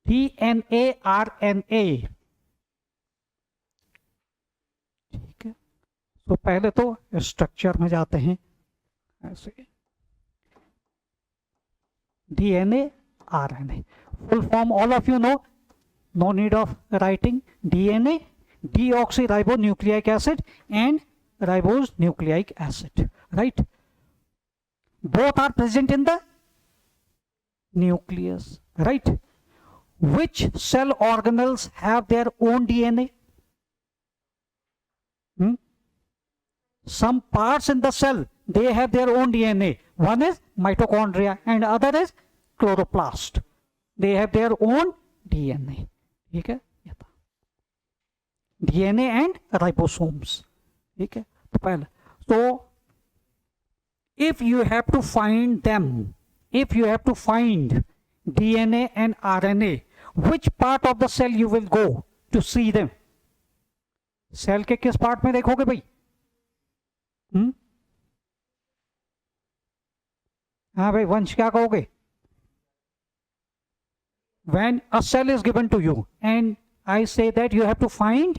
DNA RNA, ठीक है। तो पहले तो स्ट्रक्चर में जाते हैं ऐसे, DNA RNA full form all of you know, no need of writing. DNA deoxyribonucleic acid and ribonucleic acid, right? Both are present in the nucleus, right? Which cell organelles have their own DNA? Some parts in the cell, they have their own DNA. One is mitochondria and other is chloroplast. They have their own DNA. ठीक है, DNA and ribosomes. ठीक है, तो पहले तो if you have to find them, if you have to find DNA and RNA, which part of the cell you will go to see them? Cell के किस part में देखोगे भाई? हाँ भाई, वंश क्या कहोगे? When a cell is given to you and I say that you have to find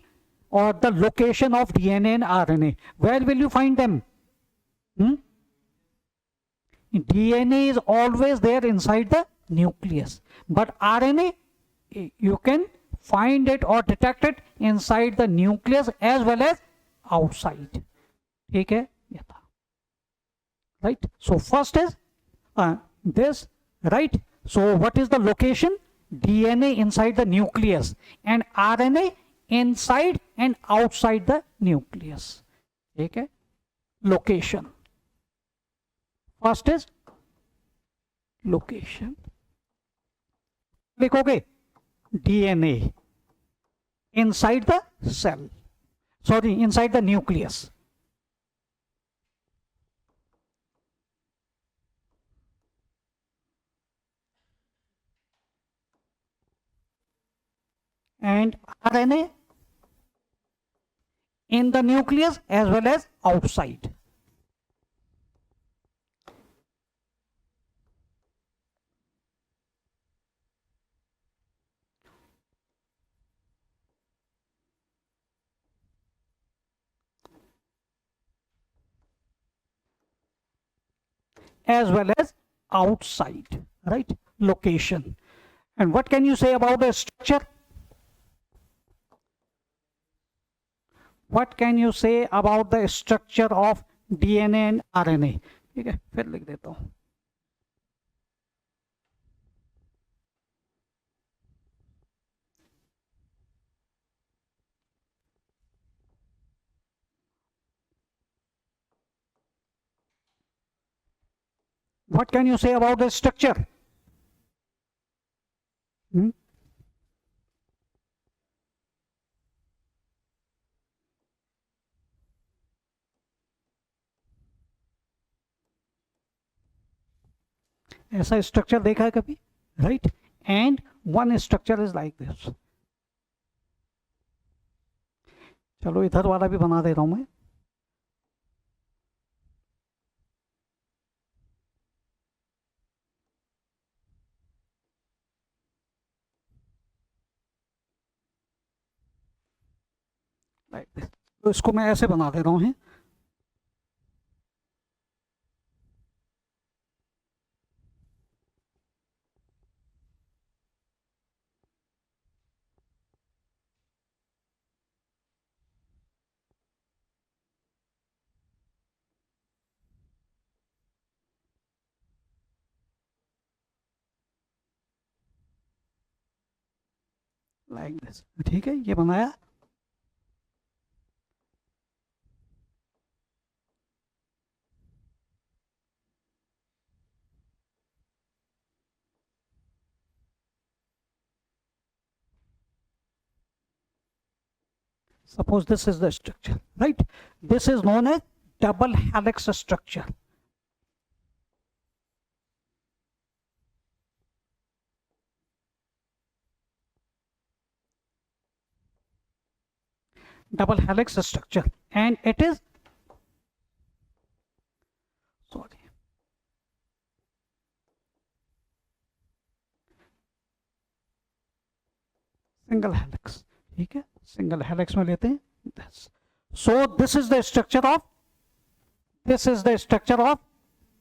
or the location of DNA and RNA, where will you find them? DNA is always there inside the nucleus, but RNA you can find it or detect it inside the nucleus as well as outside. ठीक है, ये था, right? So first is this, right? So what is the location? DNA inside the nucleus and RNA inside and outside the nucleus. ठीक है, location. First is location. लिखोगे DNA inside the cell, sorry, inside the nucleus. And RNA in the nucleus as well as outside. As well as outside, right? Location. And what can you say about the structure? What can you say about the structure of DNA and RNA? ठीक है, फिर लिख देता हूं. What can you say about the structure? ऐसा structure देखा है कभी? Right, and one structure is like this. चलो इधर वाला भी बना दे रहा हूं मैं. लाइक दिस, तो इसको मैं ऐसे बना दे रहा हूं. लाइक दिस, ठीक है, ये बनाया. Suppose this is the structure, right? This is known as double helix structure. Double helix structure, and it is, sorry, single helix, ठीक है, सिंगल हेलिक्स में लेते हैं this. So this is the structure of, this is the structure of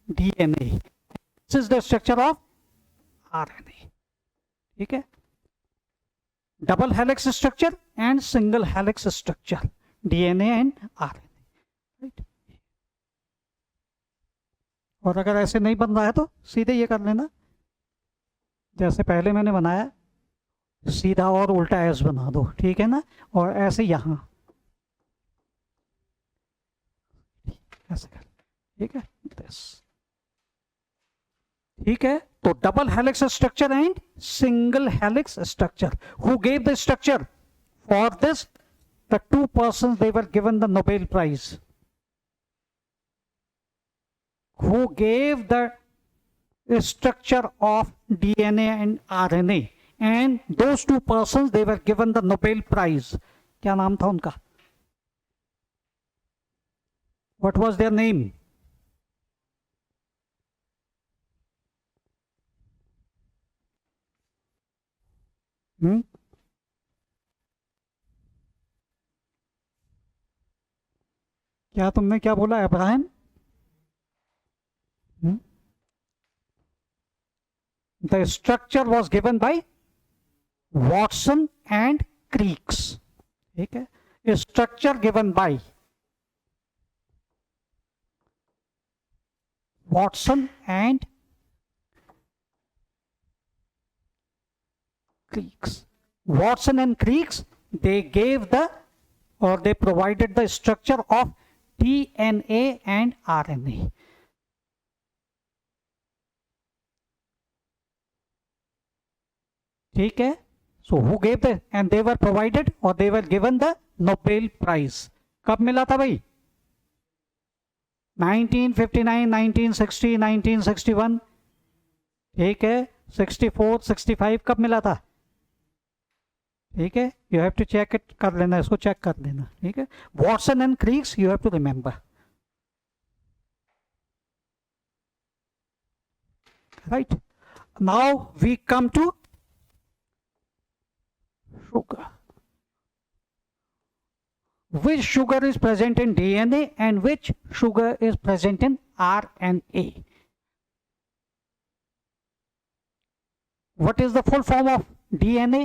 DNA, this is the structure of RNA. ठीक है, double helix structure and single helix structure, DNA and RNA, right. और अगर ऐसे नहीं बन रहा है तो सीधे ये कर लेना, जैसे पहले मैंने बनाया, सीधा और उल्टा एस बना दो, ठीक है ना. और ऐसे यहां ऐसे कर, ठीक है, दिस. ठीक है, तो double helix structure and single helix structure. Who gave the structure for this? The two persons, they were given the Nobel prize. Who gave the structure of DNA and RNA, and those two persons, they were given the Nobel Prize. क्या नाम था उनका? What was their name? क्या तुमने क्या बोला, Abraham? The structure was given by Watson and Creeks. ठीक है, structure given by Watson and Creeks. Watson and Creeks, they gave the, or they provided the structure of DNA and RNA. ठीक है, so who gave the, and they were provided और they were given the Nobel prize. कब मिला था भाई? 1959, 1960, 1961, ठीक है, 64, 65, कब मिला था? ठीक है, you have to check it, कर लेना, इसको चेक कर लेना. ठीक है, Watson and Crick's, you have to remember, right. Now we come to sugar. Which sugar is present in DNA and which sugar is present in RNA? What is the full form of DNA?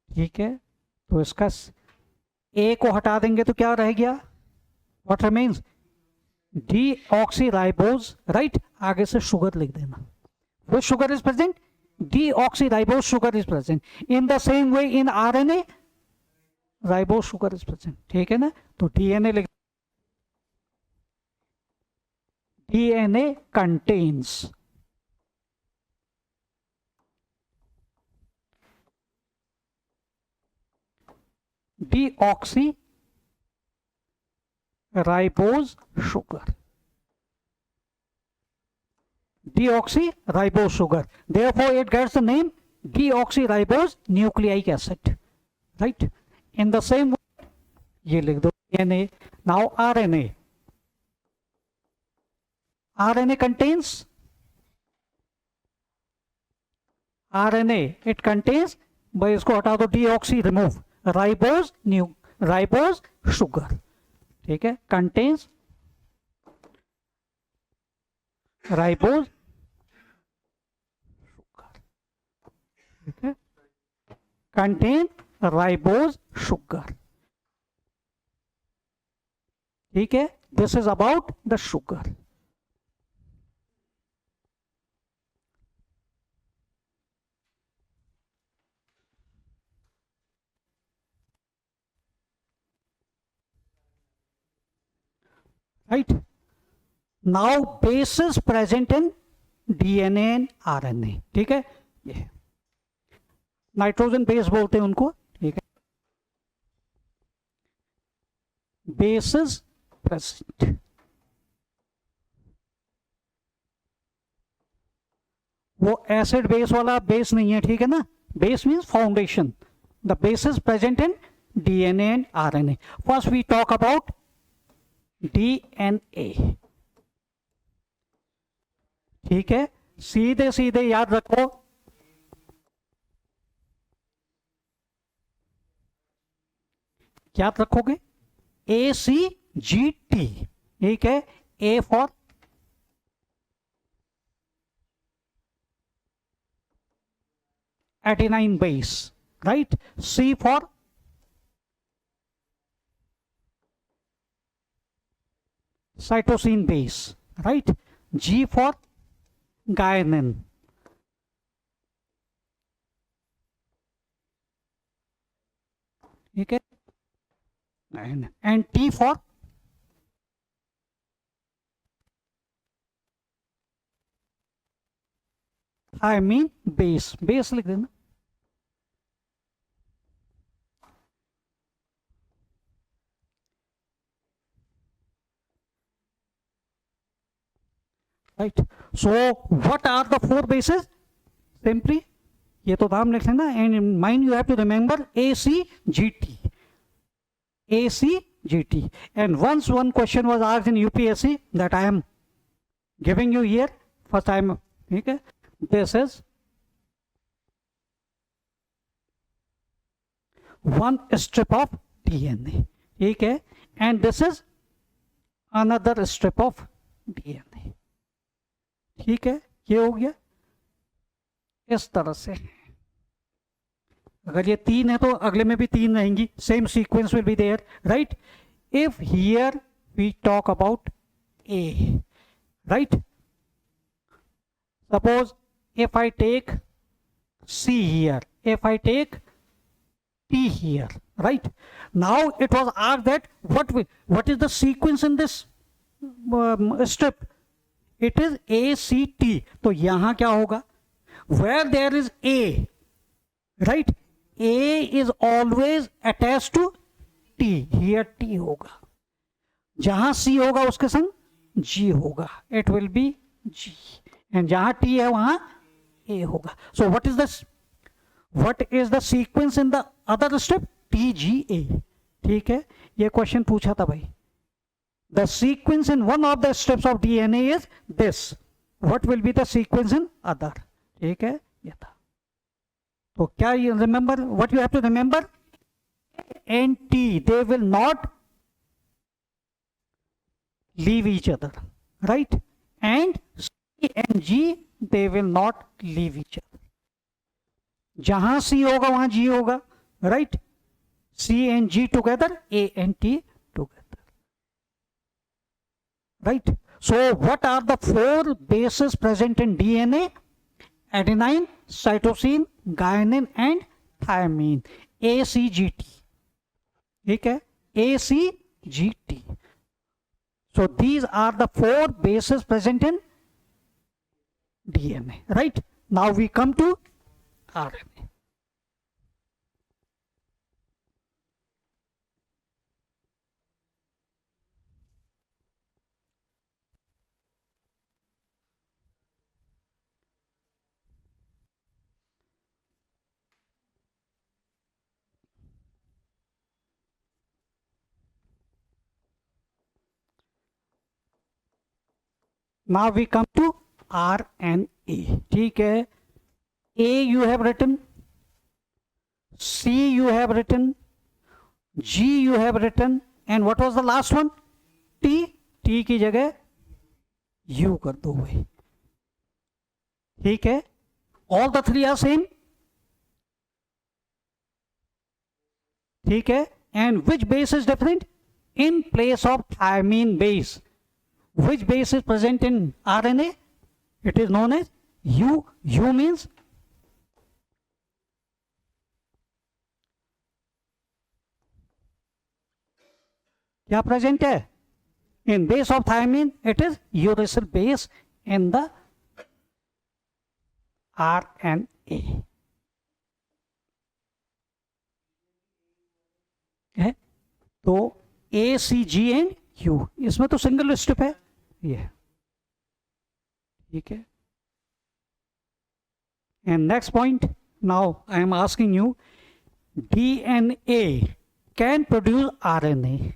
ठीक है, तो इसका ए को हटा देंगे तो क्या रह गया? What remains? Deoxyribose, right. आगे से शुगर लिख देना. Which sugar is present? Deoxyribose sugar is present. In the same way in RNA, ribose sugar is present. ठीक है ना, तो DNA लिख, DNA contains deoxyribose sugar. Deoxyribose sugar. Therefore, it gets the name deoxyribose nucleic acid. Right? In the same way, ये लिख दो DNA. Now RNA. RNA contains, RNA it contains, भाई इसको हटा दो, deoxy remove, ribose sugar. ठीक है, contains ribose sugar. ठीक है, contain ribose sugar. ठीक है, this is about the sugar. Right? Now bases present in DNA and RNA. ठीक है, ये नाइट्रोजन बेस बोलते हैं उनको. ठीक है, bases present. वो एसिड बेस वाला बेस नहीं है. ठीक है ना, base means foundation. The basis present in DNA and RNA. First we talk about DNA. ठीक है, सीधे सीधे याद रखो, याद रखोगे ACGT, ठीक है, A for adenine base, right? C for cytosine base, right? G for guanine, ठीक है, and T for thymine base, base लिख देना, right? So what are the four bases? Simply ये तो नाम लिख लेना, and in mind you have to remember ACGT, ACGT. And once one question was asked in UPSC that I am giving you here first time, ठीक है, this is one strip of DNA, ठीक है, and this is another strip of DNA, ठीक है, ये हो गया इस तरह से. अगर ये तीन है तो अगले में भी तीन रहेंगी, same sequence will be there, right. If here we talk about A, right? Suppose if I take C here, if I take T here, right? Now it was asked that what is the sequence in this strip? It is ACT. तो यहां क्या होगा? Where there is A, right? A is always attached to T. Here T होगा. जहां C होगा उसके संग G होगा. It will be G. And जहां T है वहां A होगा. So what is the sequence in the other strip? TGA. ठीक है, ये क्वेश्चन पूछा था भाई. The sequence in one of the strips of DNA is this. What will be the sequence in other? ठीक है, ये था. तो क्या you remember? What you have to remember? A and T, they will not leave each other, right? And C and G, they will not leave each other. जहां C होगा वहां G होगा, right? C and G together, A and T together, right? So what are the four bases present in DNA? Adenine, cytosine, guanine and thymine. ACGT. ठीक है, ACGT. So these are the four bases present in DNA, right? Now we come to RNA. Now we come to RNA. ठीक है, A you have written, C you have written, G you have written, and what was the last one? T. T की जगह U कर दो भाई. ठीक है, all the three are same. ठीक है, and which base is different? In place of thymine base, which base is present in RNA? It is known as U. U means क्या present है? In base of thymine, it is uracil base in the RNA. है तो A, C, G and U, इसमें तो single strip है ये. ठीक है, and next point, now I am asking you, DNA can produce RNA,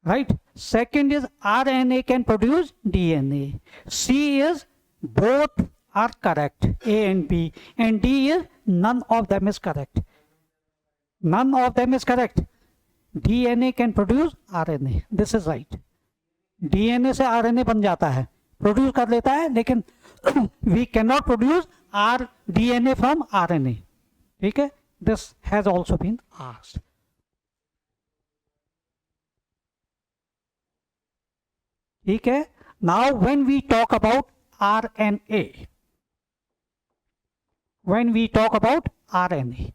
right? Second is RNA can produce DNA. C is both are correct, A and B, and D is none of them is correct. None of them is correct. DNA can produce RNA. This is right. DNA से RNA बन जाता है, produce कर लेता है, लेकिन we cannot produce our DNA from RNA. ठीक है, this has also been asked. ठीक है, now when we talk about RNA, when we talk about RNA,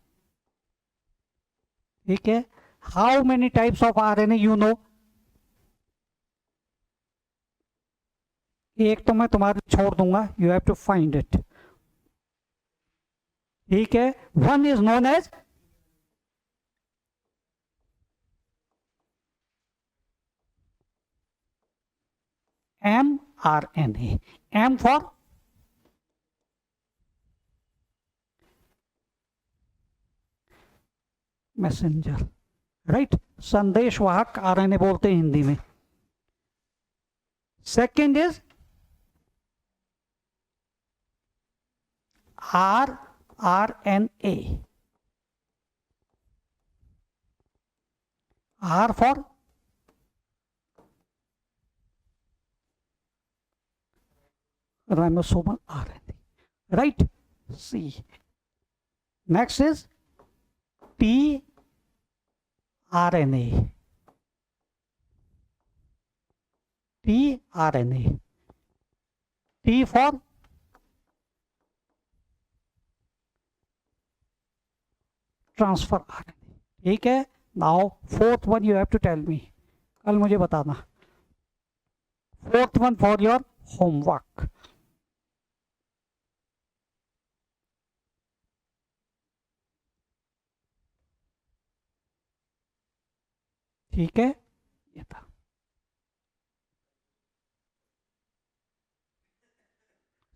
ठीक है, how many types of RNA you know? एक तो मैं तुम्हारे छोड़ दूंगा, you have to find it. ठीक है, one is known as mRNA. M for messenger, right, संदेशवाहक आरएनए बोलते हैं हिंदी में. Second is rRNA. R for ribosomal RNA, right? C. Next is tRNA. tRNA. T for transfer RNA. ठीक है, now fourth one you have to tell me, कल मुझे बताना. Fourth one for your homework. ठीक है, ये था.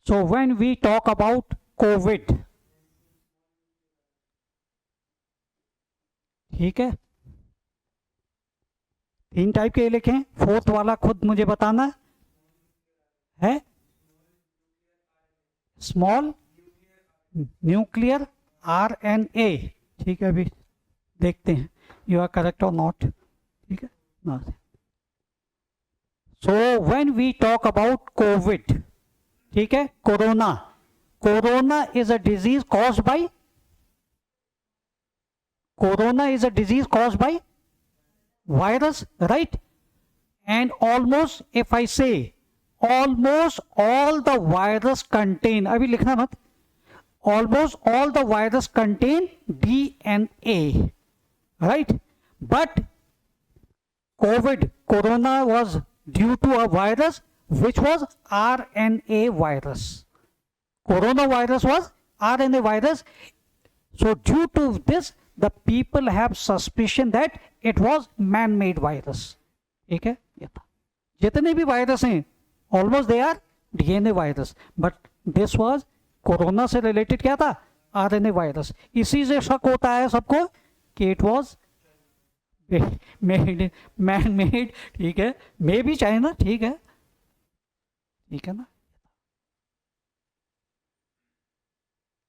So when we talk about COVID, ठीक है, तीन टाइप के लिखे, फोर्थ वाला खुद मुझे बताना है. Small nuclear RNA. ठीक है, अभी देखते हैं यू आर करेक्ट और नॉट. ठीक है, so when we talk about COVID, ठीक है, corona. Corona is a disease caused by, Corona is a disease caused by virus, right? And almost, if I say, almost all the virus contain, अभी लिखना मत, almost all the virus contain DNA, right? But COVID, Corona was due to a virus which was RNA virus. Coronavirus was RNA virus. So due to this, the people have suspicion that it was man-made virus. ठीक है, ये था. जितने भी virus हैं almost they are DNA virus, but this was कोरोना से related क्या था, RNA वायरस. इसी से शक होता है सबको कि it was made, man made. ठीक है, मे बी चाइना. ठीक है, ठीक है ना.